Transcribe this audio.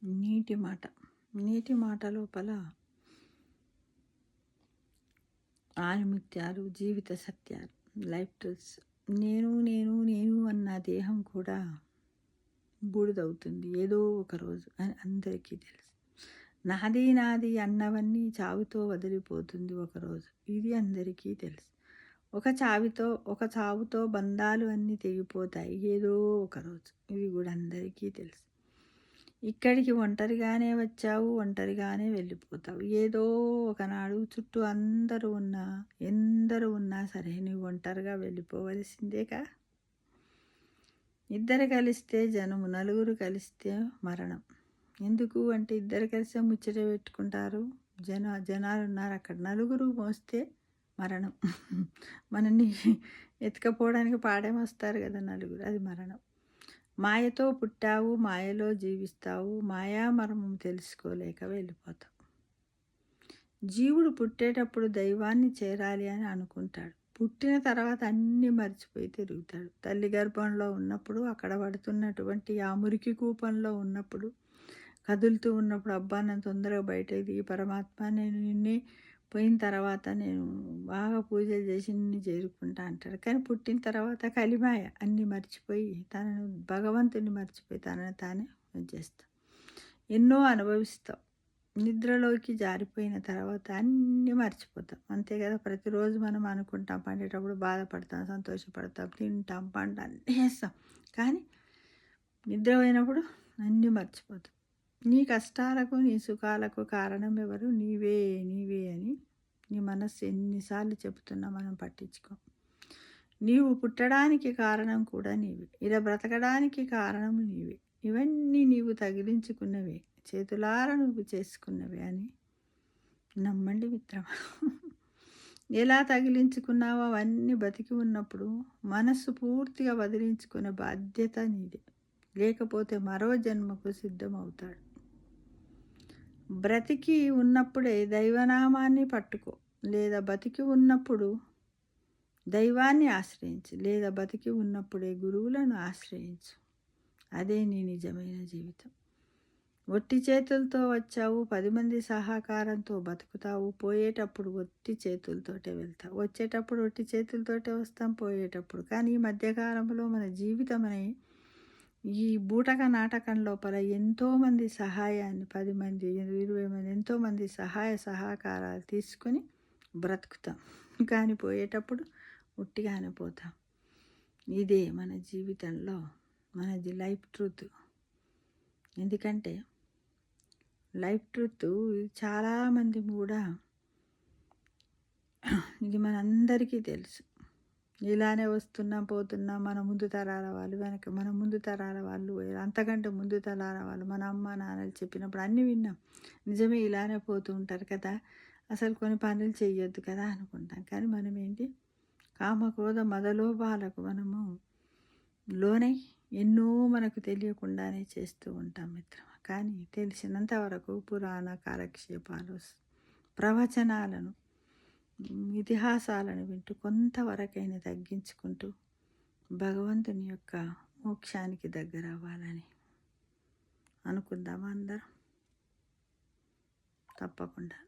నీటి మాట. నీటి మాట లోపల ఆణిముత్యాలు, జీవిత సత్యాలు, లైఫ్ ట్రూత్స్. నేను నేను నేను అన్న దేహం కూడా బూడిదవుతుంది ఏదో ఒక రోజు అని అందరికీ తెలుసు. నాది నాది అన్నవన్నీ చావుతో వదిలిపోతుంది ఒకరోజు, ఇది అందరికీ తెలుసు. ఒక చావుతో బంధాలు అన్నీ తెగిపోతాయి ఏదో ఒకరోజు, ఇది కూడా అందరికీ తెలుసు. ఇక్కడికి ఒంటరిగానే వచ్చావు, ఒంటరిగానే వెళ్ళిపోతావు ఏదో ఒకనాడు. చుట్టూ ఎందరూ ఉన్నా సరే నువ్వు ఒంటరిగా వెళ్ళిపోవలసిందేగా. ఇద్దరు కలిస్తే జనము, నలుగురు కలిస్తే మరణం. ఎందుకు అంటే ఇద్దరు కలిస్తే ముచ్చట పెట్టుకుంటారు, జనాలు ఉన్నారు అక్కడ. నలుగురు మోస్తే మరణం. మనల్ని ఎత్తుకపోవడానికి పాడేమొస్తారు కదా నలుగురు, అది మరణం. మాయతో పుట్టావు, మాయలో జీవిస్తావు, మాయా మర్మం తెలుసుకోలేక వెళ్ళిపోతావు. జీవుడు పుట్టేటప్పుడు దైవాన్ని చేరాలి అని అనుకుంటాడు. పుట్టిన తర్వాత అన్నీ మర్చిపోయి తిరుగుతాడు. తల్లి గర్భంలో ఉన్నప్పుడు, అక్కడ పడుతున్నటువంటి ఆ మురికి కూపంలో ఉన్నప్పుడు, కదులుతూ ఉన్నప్పుడు, అబ్బా నేను తొందరగా బయటకు దిగి పరమాత్మ నేను నిన్నే, పోయిన తర్వాత నేను బాగా పూజలు చేసి నిన్ను చేరుకుంటా అంటాడు. కానీ పుట్టిన తర్వాత కలిమాయ, అన్నీ మర్చిపోయి భగవంతుని మర్చిపోయి తనని తానే చేస్తాం. ఎన్నో అనుభవిస్తాం. నిద్రలోకి జారిపోయిన తర్వాత అన్నీ మర్చిపోతాం, అంతే కదా. ప్రతిరోజు మనం అనుకుంటాం, పండేటప్పుడు బాధపడతాం, సంతోషపడతాం, తింటాం, పంట అన్నీ చేస్తాం. కానీ నిద్ర పోయినప్పుడు అన్నీ మర్చిపోతాం. నీ కష్టాలకు నీ సుఖాలకు కారణం ఎవరు? నీవే నీవే అని నీ మనస్సు ఎన్నిసార్లు చెబుతున్నా మనం పట్టించుకో. నీవు పుట్టడానికి కారణం కూడా నీవే, ఇలా బ్రతకడానికి కారణం నీవే. ఇవన్నీ నీవు తగిలించుకున్నవే, చేతులారా నువ్వు చేసుకున్నవే అని నమ్మండి మిత్రమా. ఎలా తగిలించుకున్నావో అవన్నీ బతికి ఉన్నప్పుడు మనస్సు పూర్తిగా వదిలించుకునే బాధ్యత నీదే. లేకపోతే మరో జన్మకు సిద్ధమవుతాడు. బ్రతికి ఉన్నప్పుడే దైవనామాన్ని పట్టుకో, లేదా బతికి ఉన్నప్పుడు దైవాన్ని ఆశ్రయించు, లేదా బతికి ఉన్నప్పుడే గురువులను ఆశ్రయించు. అదే నీ నిజమైన జీవితం. ఒట్టి చేతులతో వచ్చావు, 10 మంది సహకారంతో బతుకుతావు. పోయేటప్పుడు ఒట్టి చేతులతోటే వెళ్తావు, వచ్చేటప్పుడు ఒట్టి చేతులతోటే వస్తాం, పోయేటప్పుడు. కానీ ఈ మధ్యకాలంలో మన జీవితం అనే ఈ బూటక నాటకం లోపల ఎంతోమంది సహాయాన్ని, 10 మంది 20 మంది ఎంతోమంది సహకారాలు తీసుకొని బ్రతుకుతాం. కానీ పోయేటప్పుడు ఉట్టిగానే పోతాం. ఇదే మన జీవితంలో మనది లైఫ్ ట్రూత్. ఎందుకంటే లైఫ్ ట్రూత్ చాలామంది కూడా ఇది మనందరికీ తెలుసు. ఇలానే వస్తున్నాం పోతున్నాం, మన ముందు తరాల వాళ్ళు వెనక, మన ముందు తరాల వాళ్ళు, అంతకంటే ముందు తరాల వాళ్ళు, మన అమ్మ నాన్నలు చెప్పినప్పుడు అన్నీ విన్నాం. నిజమే, ఇలానే పోతూ ఉంటారు కదా, అసలు కొన్ని పనులు చెయ్యొద్దు కదా అనుకుంటాం. కానీ మనం ఏంటి, కామక్రోధ మదలోభాలకు మనము లోనై ఎన్నో మనకు తెలియకుండానే చేస్తూ ఉంటాం మిత్రమా. కానీ తెలిసినంత వరకు పురాణ కాలక్షేపాలు, ప్రవచనాలను, ఇతిహాసాలను వింటూ కొంతవరకైనా తగ్గించుకుంటూ భగవంతుని యొక్క మోక్షానికి దగ్గర అవ్వాలని అనుకుందామా అందరం? తప్పకుండా.